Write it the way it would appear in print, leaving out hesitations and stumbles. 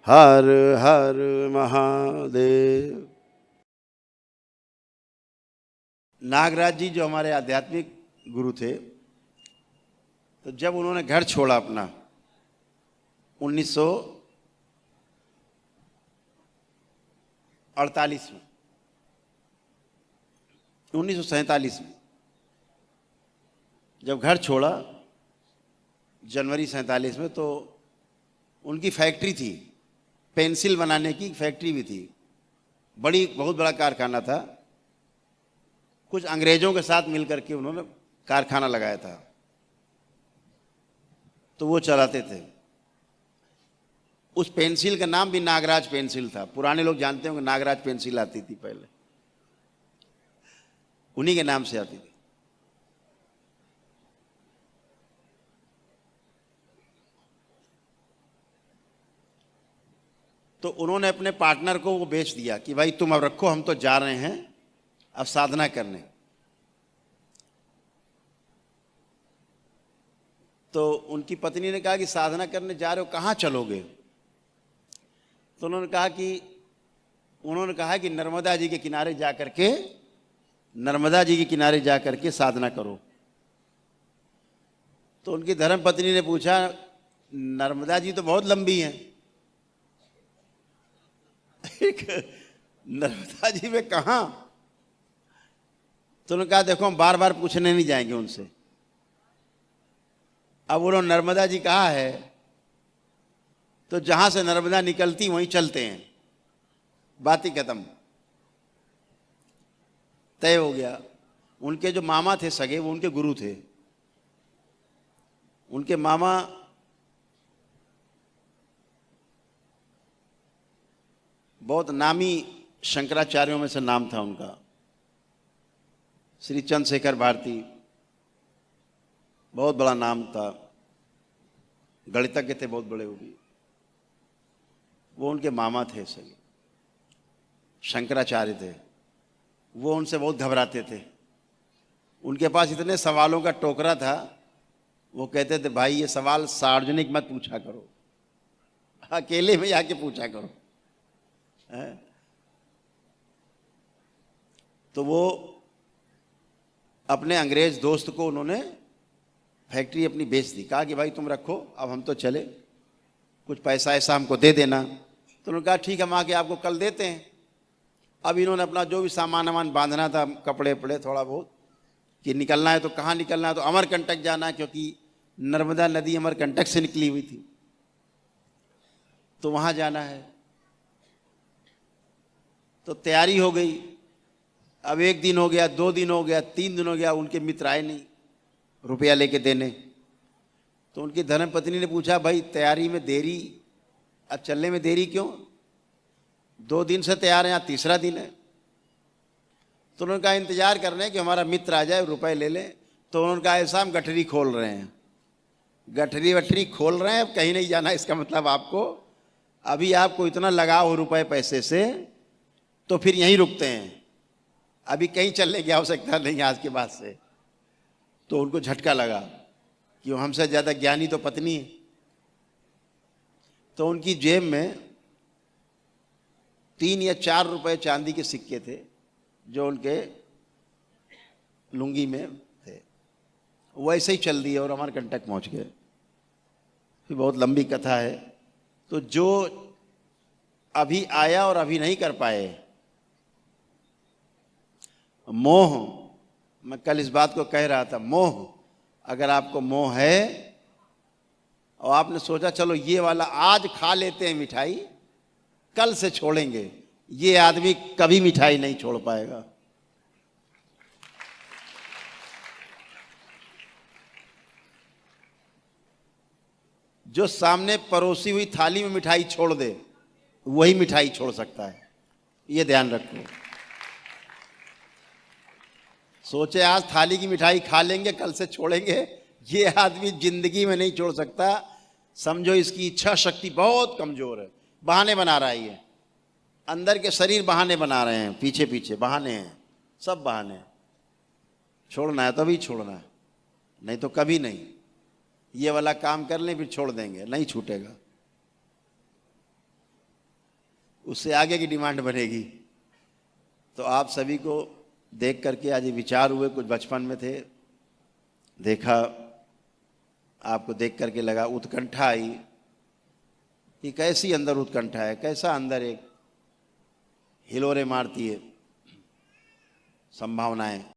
हर हर महादेव। नागराज जी जो हमारे आध्यात्मिक गुरु थे, तो जब उन्होंने घर छोड़ा अपना 1947 में जब घर छोड़ा जनवरी 47 में, तो उनकी फैक्ट्री थी, पेंसिल बनाने की फैक्ट्री भी थी, बहुत बड़ा कारखाना था। कुछ अंग्रेजों के साथ मिलकर के उन्होंने कारखाना लगाया था, तो वो चलाते थे। उस पेंसिल का नाम भी नागराज पेंसिल था। पुराने लोग जानते होंगे, नागराज पेंसिल आती थी पहले, उन्हीं के नाम से आती थी। तो उन्होंने अपने पार्टनर को वो बेच दिया कि भाई तुम अब रखो, हम तो जा रहे हैं अब साधना करने। तो उनकी पत्नी ने कहा कि साधना करने जा रहे हो, कहाँ चलोगे? तो उन्होंने कहा कि नर्मदा जी के किनारे जा करके साधना करो। तो उनकी धर्म पत्नी ने पूछा, नर्मदा जी तो बहुत लंबी हैं। नर्मदा जी में कहाँ? तो उन्होंने कहा देखो, हम बार बार पूछने नहीं जाएंगे उनसे। अब उन्होंने नर्मदा जी कहा है, तो जहां से नर्मदा निकलती वहीं चलते हैं, बात ही खत्म, तय हो गया। उनके जो मामा थे सगे, वो उनके गुरु थे। उनके मामा बहुत नामी शंकराचार्यों में से नाम था उनका, श्री चंद्रशेखर भारती, बहुत बड़ा नाम था, गणितज्ञ थे बहुत बड़े। वो उनके मामा थे सगे, शंकराचार्य थे। वो उनसे बहुत घबराते थे। उनके पास इतने सवालों का टोकरा था, वो कहते थे भाई ये सवाल सार्वजनिक मत पूछा करो, अकेले में आके पूछा करो। तो वो अपने अंग्रेज दोस्त को उन्होंने फैक्ट्री अपनी बेच दी। कहा कि भाई तुम रखो, अब हम तो चले, कुछ पैसा ऐसा हमको दे देना। तो उन्होंने कहा ठीक है, हम आके आपको कल देते हैं। अब इन्होंने अपना जो भी सामान बांधना था, कपड़े वपड़े थोड़ा बहुत, कि निकलना है तो कहाँ निकलना है, तो अमरकंटक जाना है, क्योंकि नर्मदा नदी अमरकंटक से निकली हुई थी, तो वहाँ जाना है। तो तैयारी हो गई। अब 1 दिन हो गया, 2 दिन हो गया, 3 दिन हो गया, उनके मित्र आए नहीं रुपया लेके देने। तो उनकी धर्मपत्नी ने पूछा, भाई तैयारी में देरी, अब चलने में देरी क्यों? 2 दिन से तैयार हैं, यहाँ तीसरा दिन है। तो उन्होंने कहा इंतजार कर रहे हैं कि हमारा मित्र आ जाए, रुपए ले लें। तो उन्होंने कहा ऐसा, हम गठरी खोल रहे हैं, गठरी वठरी खोल रहे हैं, अब कहीं नहीं जाना। इसका मतलब आपको अभी आपको इतना लगाव हो रुपए पैसे से, तो फिर यहीं रुकते हैं, अभी कहीं चलने की आवश्यकता नहीं आज के बाद से। तो उनको झटका लगा कि हमसे ज़्यादा ज्ञानी तो पत्नी है। तो उनकी जेब में 3 या 4 रुपए चांदी के सिक्के थे, जो उनके लुंगी में थे। वैसे ही चल दिए और अमरकंटक पहुंच गए। फिर बहुत लंबी कथा है। तो जो अभी आया और अभी नहीं कर पाए, मोह, मैं कल इस बात को कह रहा था, मोह, अगर आपको मोह है और आपने सोचा चलो ये वाला आज खा लेते हैं मिठाई, कल से छोड़ेंगे, ये आदमी कभी मिठाई नहीं छोड़ पाएगा। जो सामने परोसी हुई थाली में मिठाई छोड़ दे, वही मिठाई छोड़ सकता है, ये ध्यान रखो। सोचे आज थाली की मिठाई खा लेंगे, कल से छोड़ेंगे, ये आदमी जिंदगी में नहीं छोड़ सकता। समझो इसकी इच्छा शक्ति बहुत कमजोर है, बहाने बना रहा है ये, अंदर के शरीर बहाने बना रहे हैं, पीछे पीछे बहाने हैं, सब बहाने हैं। छोड़ना है तभी छोड़ना है, नहीं तो कभी नहीं। ये वाला काम कर लें फिर छोड़ देंगे, नहीं छूटेगा। उससे आगे की डिमांड बनेगी। तो आप सभी को देख करके आज ये विचार हुए, कुछ बचपन में थे, देखा, आपको देख करके लगा, उत्कंठा आई कि कैसी अंदर उत्कंठा है, कैसा अंदर एक हिलोरे मारती है संभावनाएं।